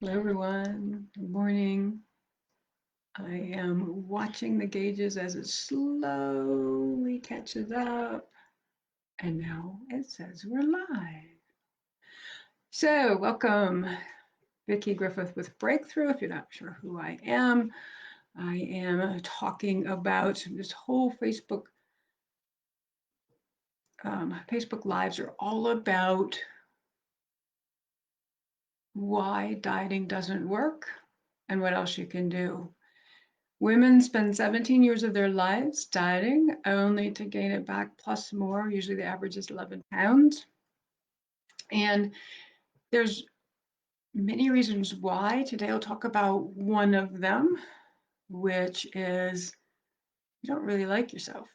Hello, everyone. Good morning. I am watching the gauges as it slowly catches up. And now it says we're live. So, welcome, Vickie Griffith with Breakthrough. If you're not sure who I am talking about this whole Facebook Lives are all about why dieting doesn't work and what else you can do. Women spend 17 years of their lives dieting only to gain it back plus more. Usually the average is 11 pounds. And there's many reasons why. Today I'll talk about one of them, which is you don't really like yourself.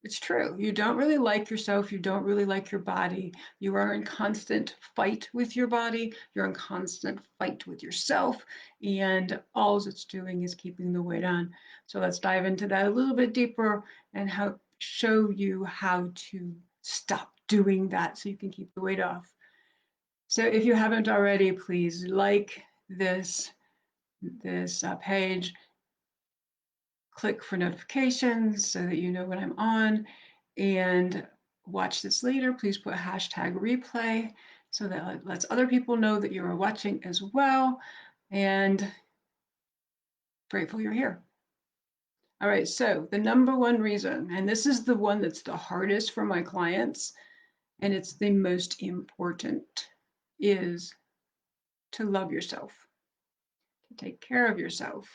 It's true. You don't really like yourself. You don't really like your body. You are in constant fight with your body. You're in constant fight with yourself. And all it's doing is keeping the weight on. So let's dive into that a little bit deeper and show you how to stop doing that so you can keep the weight off. So if you haven't already, please like this page, click for notifications so that you know when I'm on, and watch this later. Please put hashtag replay so that it lets other people know that you're watching as well, and grateful you're here. All right, so the number one reason, and this is the one that's the hardest for my clients, and it's the most important, is to love yourself, to take care of yourself.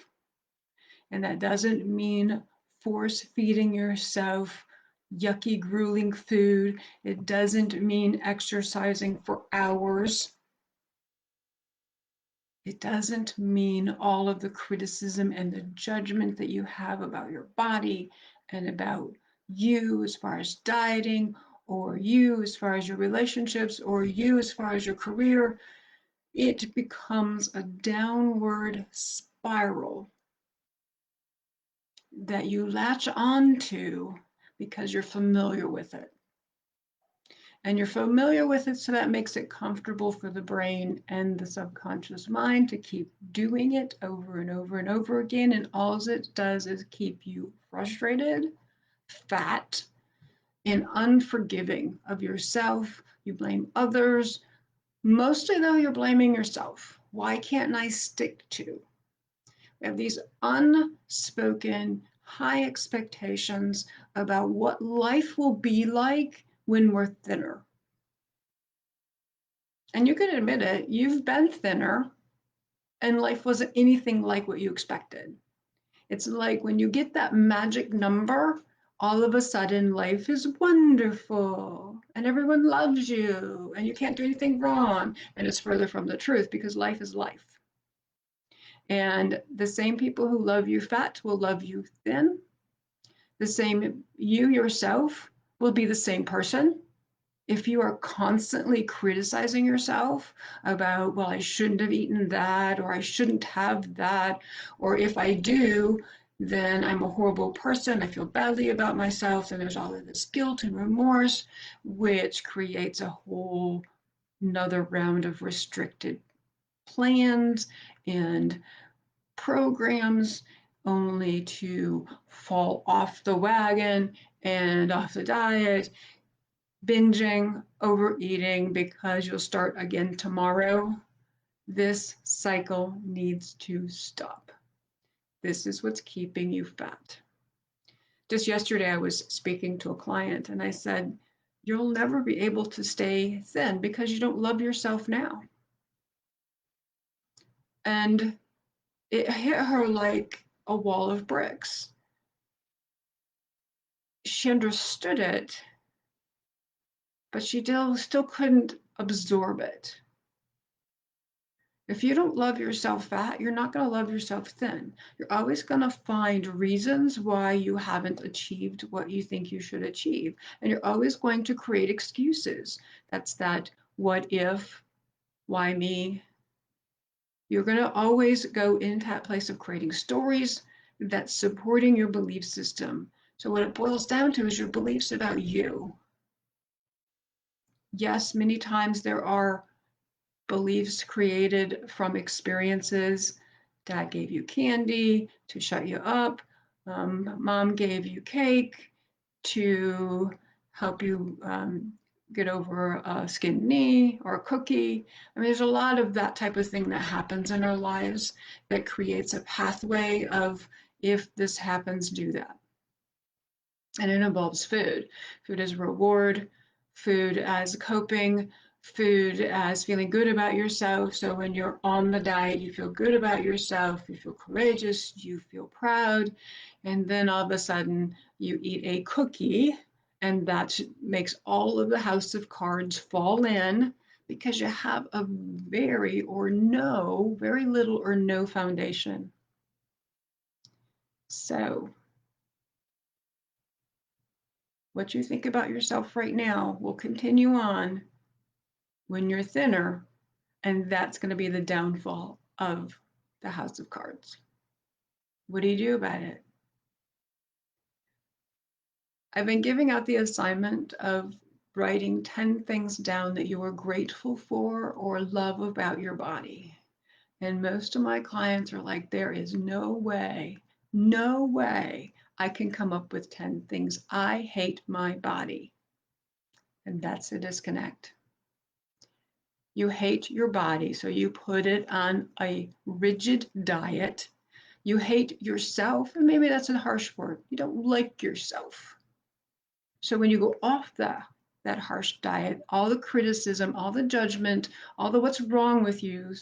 And that doesn't mean force feeding yourself yucky, grueling food. It doesn't mean exercising for hours. It doesn't mean all of the criticism and the judgment that you have about your body and about you as far as dieting, or you as far as your relationships, or you as far as your career. It becomes a downward spiral that you latch onto because you're familiar with it. And you're familiar with it, so that makes it comfortable for the brain and the subconscious mind to keep doing it over and over and over again. And all it does is keep you frustrated, fat, and unforgiving of yourself. You blame others. Mostly, though, you're blaming yourself. Why can't I stick to? We have these unspoken high expectations about what life will be like when we're thinner. And you can admit it, you've been thinner and life wasn't anything like what you expected. It's like when you get that magic number, all of a sudden life is wonderful and everyone loves you and you can't do anything wrong. And it's further from the truth because life is life. And the same people who love you fat will love you thin. The same you yourself will be the same person. If you are constantly criticizing yourself about, well, I shouldn't have eaten that, or I shouldn't have that, or if I do, then I'm a horrible person, I feel badly about myself, and there's all of this guilt and remorse, which creates a whole another round of restricted plans and programs only to fall off the wagon and off the diet, binging, overeating because you'll start again tomorrow. This cycle needs to stop. This is what's keeping you fat. Just yesterday, I was speaking to a client and I said, you'll never be able to stay thin because you don't love yourself now. And it hit her like a wall of bricks. She understood it, but she still couldn't absorb it. If you don't love yourself fat, you're not going to love yourself thin. You're always going to find reasons why you haven't achieved what you think you should achieve. And you're always going to create excuses. That's that what if, why me? You're going to always go into that place of creating stories that's supporting your belief system. So what it boils down to is your beliefs about you. Yes, many times there are beliefs created from experiences. Dad gave you candy to shut you up. Mom gave you cake to help you get over a skinned knee or a cookie. I mean, there's a lot of that type of thing that happens in our lives that creates a pathway of, if this happens, do that. And it involves food. Food as reward, food as coping, food as feeling good about yourself. So when you're on the diet, you feel good about yourself, you feel courageous, you feel proud, and then all of a sudden you eat a cookie, and that makes all of the house of cards fall in because you have a very little or no foundation. So what you think about yourself right now will continue on when you're thinner, and that's going to be the downfall of the house of cards. What do you do about it? I've been giving out the assignment of writing 10 things down that you are grateful for or love about your body. And most of my clients are like, there is no way I can come up with 10 things. I hate my body. And that's a disconnect. You hate your body, so you put it on a rigid diet. You hate yourself, and maybe that's a harsh word. You don't like yourself. So when you go off that harsh diet, all the criticism, all the judgment, all the what's wrong with you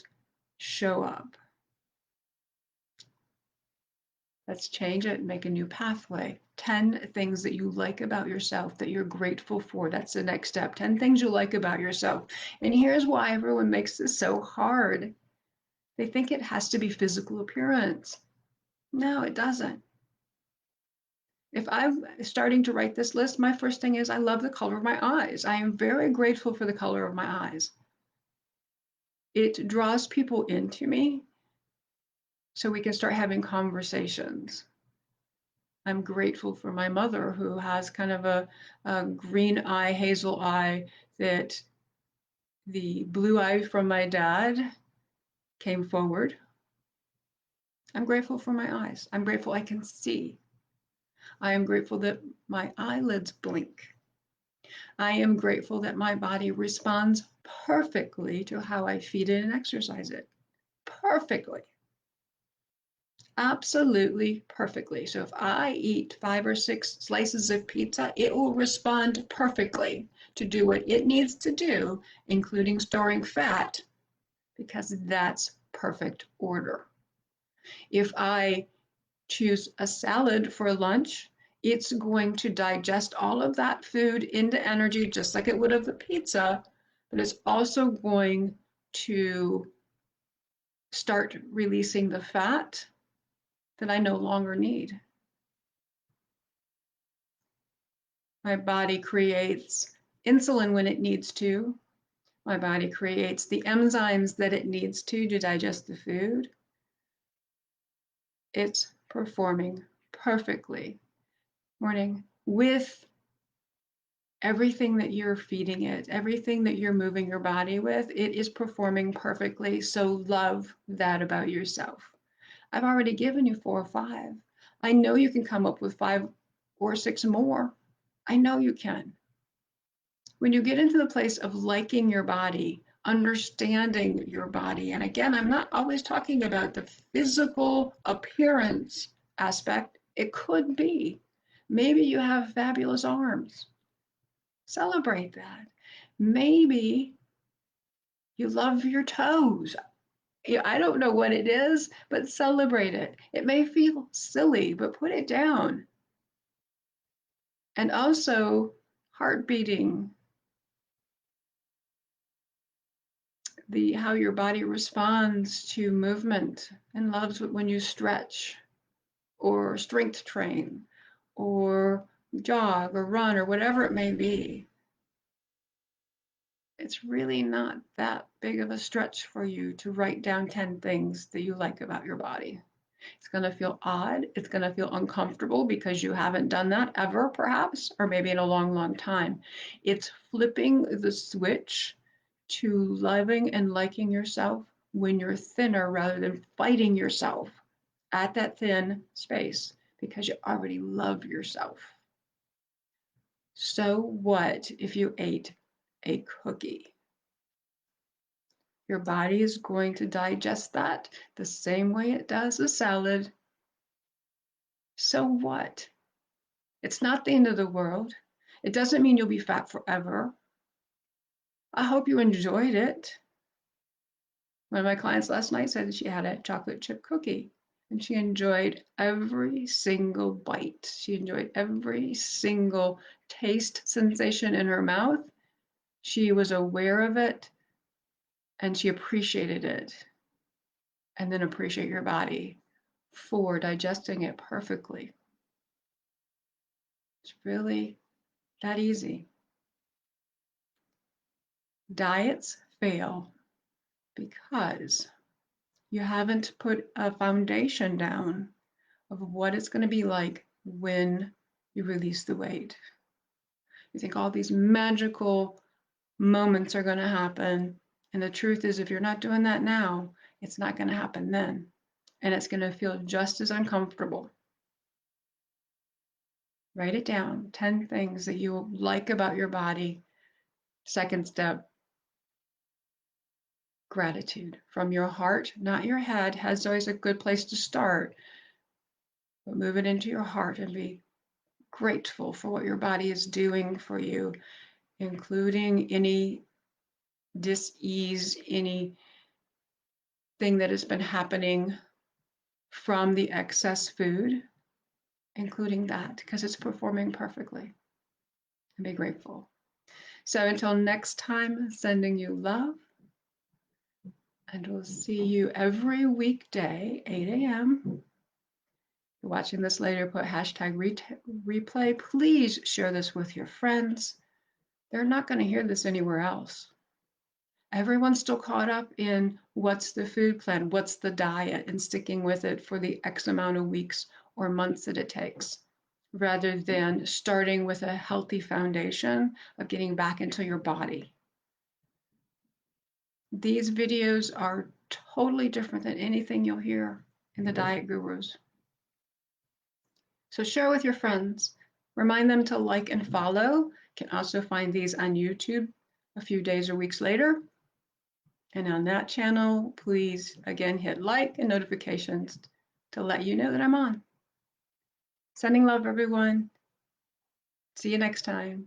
show up. Let's change it, make a new pathway. 10 things that you like about yourself that you're grateful for. That's the next step. 10 things you like about yourself. And here's why everyone makes this so hard. They think it has to be physical appearance. No, it doesn't. If I'm starting to write this list, my first thing is I love the color of my eyes. I am very grateful for the color of my eyes. It draws people into me so we can start having conversations. I'm grateful for my mother, who has kind of a green eye, hazel eye, that the blue eye from my dad came forward. I'm grateful for my eyes. I'm grateful I can see. I am grateful that my eyelids blink. I am grateful that my body responds perfectly to how I feed it and exercise it. Perfectly. Absolutely perfectly. So if I eat 5 or 6 slices of pizza, it will respond perfectly to do what it needs to do, including storing fat, because that's perfect order. If I choose a salad for lunch, it's going to digest all of that food into energy just like it would of the pizza, but it's also going to start releasing the fat that I no longer need. My body creates insulin when it needs to. My body creates the enzymes that it needs to digest the food. It's performing perfectly. Morning. With everything that you're feeding it, everything that you're moving your body with, it is performing perfectly. So love that about yourself. I've already given you 4 or 5. I know you can come up with 5 or 6 more. I know you can. When you get into the place of liking your body, understanding your body, and again, I'm not always talking about the physical appearance aspect. It could be. Maybe you have fabulous arms. Celebrate that. Maybe you love your toes. I don't know what it is, but celebrate it. It may feel silly, but put it down. And also, heart beating, how your body responds to movement, and loves it when you stretch or strength train or jog or run or whatever it may be. It's really not that big of a stretch for you to write down 10 things that you like about your body. It's going to feel odd. It's going to feel uncomfortable because you haven't done that ever, perhaps, or maybe in a long, long time. It's flipping the switch to loving and liking yourself when you're thinner rather than fighting yourself at that thin space because you already love yourself. So what if you ate a cookie? Your body is going to digest that the same way it does a salad. So what? It's not the end of the world. It doesn't mean you'll be fat forever. I hope you enjoyed it. One of my clients last night said that she had a chocolate chip cookie and she enjoyed every single bite. She enjoyed every single taste sensation in her mouth. She was aware of it and she appreciated it. And then appreciate your body for digesting it perfectly. It's really that easy. Diets fail because you haven't put a foundation down of what it's going to be like when you release the weight. You think all these magical moments are going to happen. And the truth is, if you're not doing that now, it's not going to happen then. And it's going to feel just as uncomfortable. Write it down, 10 things that you like about your body. Second step, gratitude from your heart, not your head. Head's always a good place to start, but move it into your heart and be grateful for what your body is doing for you, including any dis-ease, anything that has been happening from the excess food, including that, because it's performing perfectly. And be grateful. So until next time, sending you love. And we'll see you every weekday, 8 a.m. If you're watching this later, put hashtag replay. Please share this with your friends. They're not going to hear this anywhere else. Everyone's still caught up in what's the food plan, what's the diet, and sticking with it for the X amount of weeks or months that it takes, rather than starting with a healthy foundation of getting back into your body. These videos are totally different than anything you'll hear in the diet gurus. So share with your friends. Remind them to like and follow. You can also find these on YouTube a few days or weeks later. And on that channel, please, again, hit like and notifications to let you know that I'm on. Sending love, everyone. See you next time.